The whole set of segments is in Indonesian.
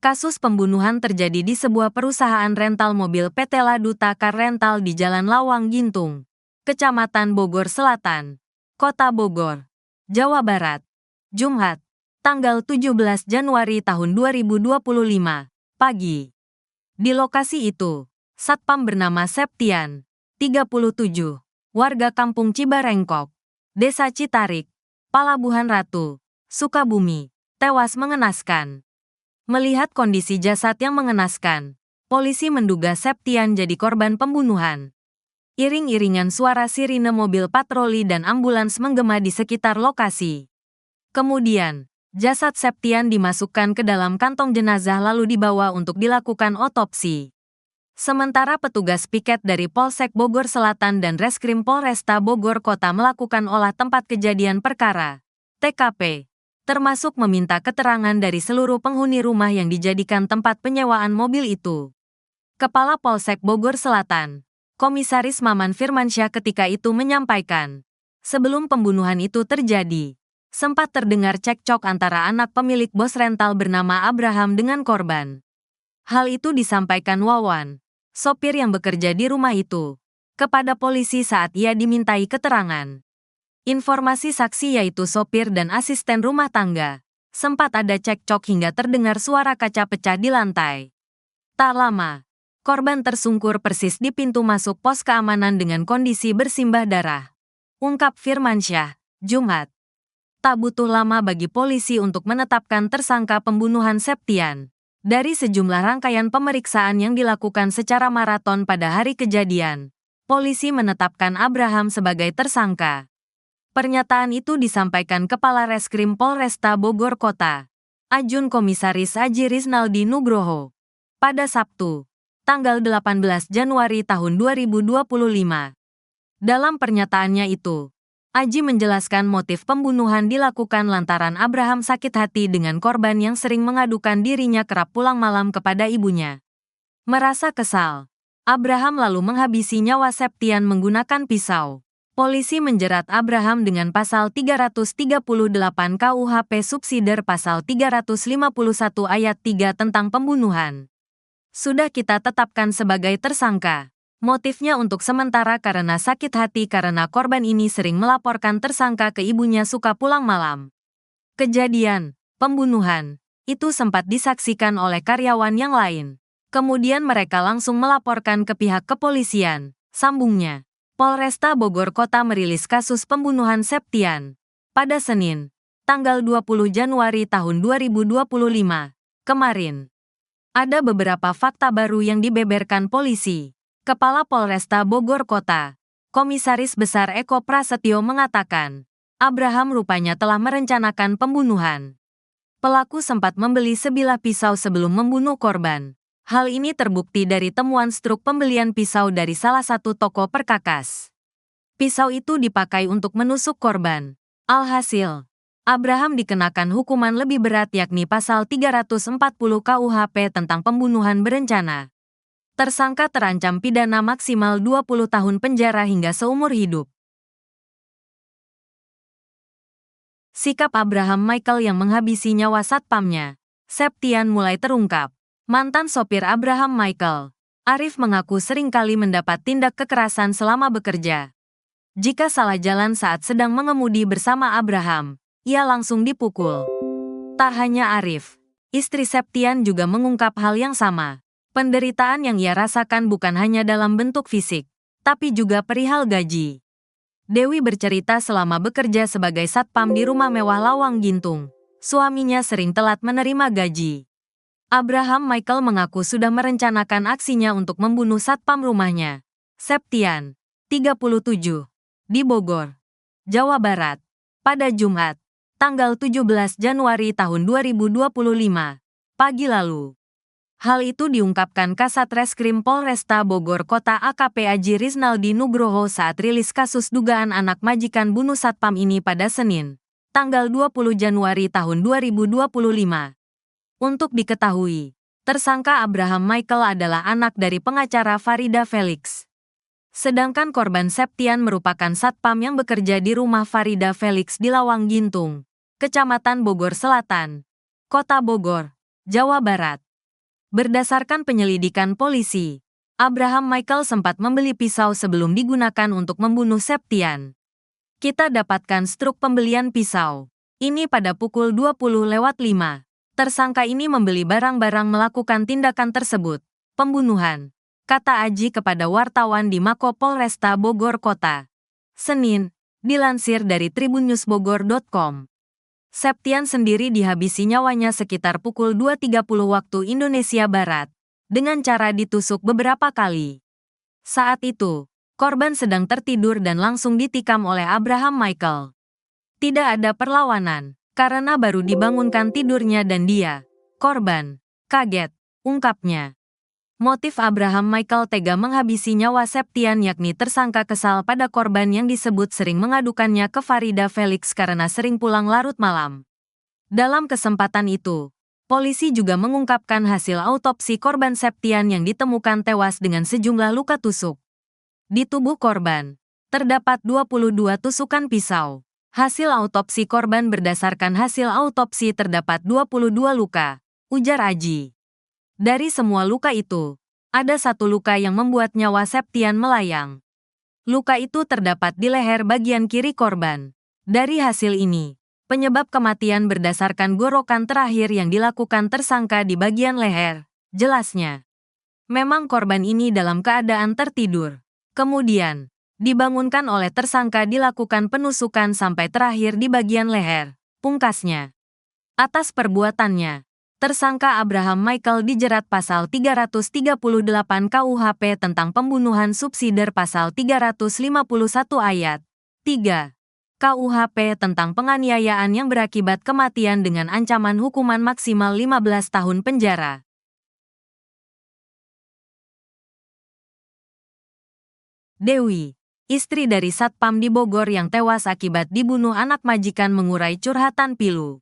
Kasus pembunuhan terjadi di sebuah perusahaan rental mobil PT Laduta Car Rental di Jalan Lawang Gintung, Kecamatan Bogor Selatan, Kota Bogor, Jawa Barat. Jumat, tanggal 17 Januari tahun 2025, pagi. Di lokasi itu, Satpam bernama Septian, 37, warga Kampung Cibarengkok, Desa Citarik, Palabuhan Ratu, Sukabumi, tewas mengenaskan. Melihat kondisi jasad yang mengenaskan, polisi menduga Septian jadi korban pembunuhan. Iring-iringan suara sirine mobil patroli dan ambulans menggema di sekitar lokasi. Kemudian, jasad Septian dimasukkan ke dalam kantong jenazah lalu dibawa untuk dilakukan otopsi. Sementara petugas piket dari Polsek Bogor Selatan dan Reskrim Polresta Bogor Kota melakukan olah tempat kejadian perkara, TKP, termasuk meminta keterangan dari seluruh penghuni rumah yang dijadikan tempat penyewaan mobil itu. Kepala Polsek Bogor Selatan, Komisaris Maman Firmansyah ketika itu menyampaikan, sebelum pembunuhan itu terjadi, sempat terdengar cekcok antara anak pemilik bos rental bernama Abraham dengan korban. Hal itu disampaikan Wawan, sopir yang bekerja di rumah itu, kepada polisi saat ia dimintai keterangan. Informasi saksi yaitu sopir dan asisten rumah tangga, sempat ada cekcok hingga terdengar suara kaca pecah di lantai. Tak lama, korban tersungkur persis di pintu masuk pos keamanan dengan kondisi bersimbah darah. Ungkap Firmansyah, Jumat. Tak butuh lama bagi polisi untuk menetapkan tersangka pembunuhan Septian. Dari sejumlah rangkaian pemeriksaan yang dilakukan secara maraton pada hari kejadian, polisi menetapkan Abraham sebagai tersangka. Pernyataan itu disampaikan Kepala Reskrim Polresta Bogor Kota, Ajun Komisaris Aji Riznaldi Nugroho, pada Sabtu, tanggal 18 Januari tahun 2025. Dalam pernyataannya itu, Aji menjelaskan motif pembunuhan dilakukan lantaran Abraham sakit hati dengan korban yang sering mengadukan dirinya kerap pulang malam kepada ibunya. Merasa kesal, Abraham lalu menghabisi nyawa Septian menggunakan pisau. Polisi menjerat Abraham dengan pasal 338 KUHP subsidiar pasal 351 ayat 3 tentang pembunuhan. Sudah kita tetapkan sebagai tersangka. Motifnya untuk sementara karena sakit hati karena korban ini sering melaporkan tersangka ke ibunya suka pulang malam. Kejadian pembunuhan itu sempat disaksikan oleh karyawan yang lain. Kemudian mereka langsung melaporkan ke pihak kepolisian, sambungnya. Polresta Bogor Kota merilis kasus pembunuhan Septian pada Senin, tanggal 20 Januari tahun 2025, kemarin. Ada beberapa fakta baru yang dibeberkan polisi. Kepala Polresta Bogor Kota, Komisaris Besar Eko Prasetyo mengatakan, Abraham rupanya telah merencanakan pembunuhan. Pelaku sempat membeli sebilah pisau sebelum membunuh korban. Hal ini terbukti dari temuan struk pembelian pisau dari salah satu toko perkakas. Pisau itu dipakai untuk menusuk korban. Alhasil, Abraham dikenakan hukuman lebih berat yakni pasal 340 KUHP tentang pembunuhan berencana. Tersangka terancam pidana maksimal 20 tahun penjara hingga seumur hidup. Sikap Abraham Michael yang menghabisi nyawa satpamnya, Septian mulai terungkap. Mantan sopir Abraham Michael, Arif mengaku seringkali mendapat tindak kekerasan selama bekerja. Jika salah jalan saat sedang mengemudi bersama Abraham, ia langsung dipukul. Tak hanya Arif, istri Septian juga mengungkap hal yang sama. Penderitaan yang ia rasakan bukan hanya dalam bentuk fisik, tapi juga perihal gaji. Dewi bercerita selama bekerja sebagai satpam di rumah mewah Lawang Gintung, suaminya sering telat menerima gaji. Abraham Michael mengaku sudah merencanakan aksinya untuk membunuh satpam rumahnya, Septian, 37, di Bogor, Jawa Barat, pada Jumat, tanggal 17 Januari tahun 2025, pagi lalu. Hal itu diungkapkan Kasat Reskrim Polresta Bogor Kota AKP Aji Riznaldi Nugroho saat rilis kasus dugaan anak majikan bunuh satpam ini pada Senin, tanggal 20 Januari tahun 2025. Untuk diketahui, tersangka Abraham Michael adalah anak dari pengacara Farida Felix. Sedangkan korban Septian merupakan satpam yang bekerja di rumah Farida Felix di Lawang Gintung, Kecamatan Bogor Selatan, Kota Bogor, Jawa Barat. Berdasarkan penyelidikan polisi, Abraham Michael sempat membeli pisau sebelum digunakan untuk membunuh Septian. Kita dapatkan struk pembelian pisau ini pada pukul 20:05. Tersangka ini membeli barang-barang melakukan tindakan tersebut, pembunuhan, kata Aji kepada wartawan di Mako Polresta Bogor Kota. Senin, dilansir dari tribunnews.bogor.com. Septian sendiri dihabisi nyawanya sekitar pukul 2.30 waktu Indonesia Barat, dengan cara ditusuk beberapa kali. Saat itu, korban sedang tertidur dan langsung ditikam oleh Abraham Michael. Tidak ada perlawanan, karena baru dibangunkan tidurnya dan dia, korban, kaget, ungkapnya. Motif Abraham Michael tega menghabisi nyawa Septian yakni tersangka kesal pada korban yang disebut sering mengadukannya ke Farida Felix karena sering pulang larut malam. Dalam kesempatan itu, polisi juga mengungkapkan hasil autopsi korban Septian yang ditemukan tewas dengan sejumlah luka tusuk. Di tubuh korban, terdapat 22 tusukan pisau. Hasil autopsi korban berdasarkan hasil autopsi terdapat 22 luka, ujar Aji. Dari semua luka itu, ada satu luka yang membuat nyawa Septian melayang. Luka itu terdapat di leher bagian kiri korban. Dari hasil ini, penyebab kematian berdasarkan gorokan terakhir yang dilakukan tersangka di bagian leher, jelasnya. Memang korban ini dalam keadaan tertidur. Kemudian, dibangunkan oleh tersangka dilakukan penusukan sampai terakhir di bagian leher, pungkasnya. Atas perbuatannya, tersangka Abraham Michael dijerat pasal 338 KUHP tentang pembunuhan subsidiar pasal 351 ayat 3 KUHP tentang penganiayaan yang berakibat kematian dengan ancaman hukuman maksimal 15 tahun penjara. Dewi, istri dari Satpam di Bogor yang tewas akibat dibunuh anak majikan mengurai curhatan pilu.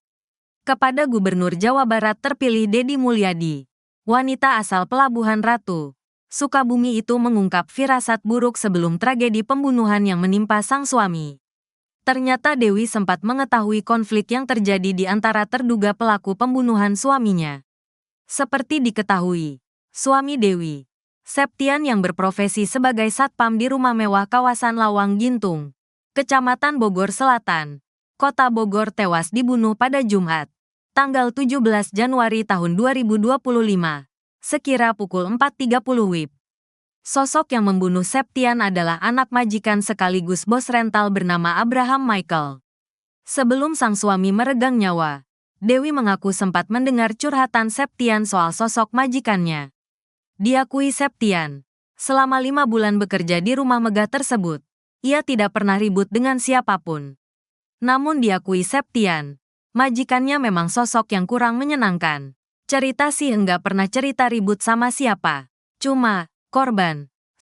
Kepada Gubernur Jawa Barat terpilih Deddy Mulyadi, wanita asal Pelabuhan Ratu, Sukabumi itu mengungkap firasat buruk sebelum tragedi pembunuhan yang menimpa sang suami. Ternyata Dewi sempat mengetahui konflik yang terjadi di antara terduga pelaku pembunuhan suaminya. Seperti diketahui, suami Dewi, Septian yang berprofesi sebagai satpam di rumah mewah kawasan Lawang Gintung, Kecamatan Bogor Selatan, Kota Bogor tewas dibunuh pada Jumat, tanggal 17 Januari tahun 2025, sekira pukul 4.30 WIB. Sosok yang membunuh Septian adalah anak majikan sekaligus bos rental bernama Abraham Michael. Sebelum sang suami meregang nyawa, Dewi mengaku sempat mendengar curhatan Septian soal sosok majikannya. Diakui Septian, selama 5 bulan bekerja di rumah megah tersebut, ia tidak pernah ribut dengan siapapun. Namun diakui Septian, majikannya memang sosok yang kurang menyenangkan. Cerita sih enggak pernah cerita ribut sama siapa. Cuma, korban,